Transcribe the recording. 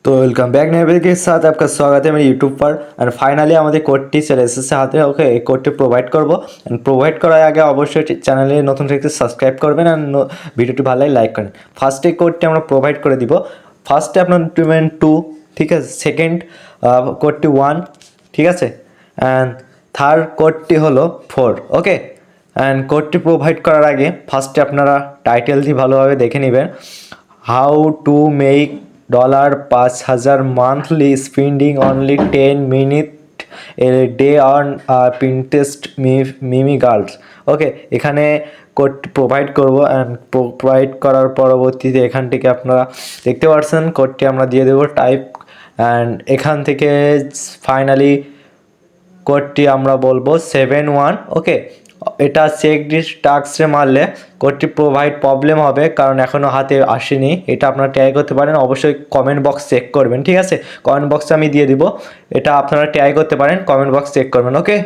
तो welcome back नए video के साथ आपका स्वागत है मेरे यूट्यूब पर। एंड फाइनली আমাদের কোডটি চলে এসেছে হাতে। ওকে, এই কোডটি প্রোভাইড করব। এন্ড প্রোভাইড করার আগে অবশ্যই চ্যানেলে নতুন থাকলে সাবস্ক্রাইব করবেন এন্ড ভিডিওটি ভালো লাগলে লাইক করেন। ফার্স্ট এই কোডটি আমরা প্রোভাইড করে দিব। ফার্স্টে আপনার পেমেন্ট 2, ঠিক আছে। সেকেন্ড কোডটি 1, ঠিক আছে। এন্ড থার্ড কোডটি হলো 4। ওকে, অ্যান্ড কোডটি প্রোভাইড করার আগে ফার্স্টে আপনারা টাইটেলটি ভালোভাবে দেখে নেবেন। How to make $5000 monthly spending only 10 minute a day on Pinterest মিমি গার্লস। ওকে, এখানে কোড প্রোভাইড করব অ্যান্ড প্রোভাইড করার পরবর্তীতে এখান থেকে আপনারা দেখতে পাচ্ছেন কোডটি আমরা দিয়ে দেবো টাইপ। অ্যান্ড এখান থেকে ফাইনালি কোডটি আমরা বলবো 71। ওকে, এটা চেক দিস টাস্কে মারলে কোডটি প্রোভাইড প্রবলেম হবে, কারণ এখনও হাতে আসেনি। এটা আপনারা ট্রাই করতে পারেন, অবশ্যই কমেন্ট বক্স চেক করবেন, ঠিক আছে। কমেন্ট বক্সে আমি দিয়ে দিব, এটা আপনারা ট্রাই করতে পারেন, কমেন্ট বক্স চেক করবেন। ওকে।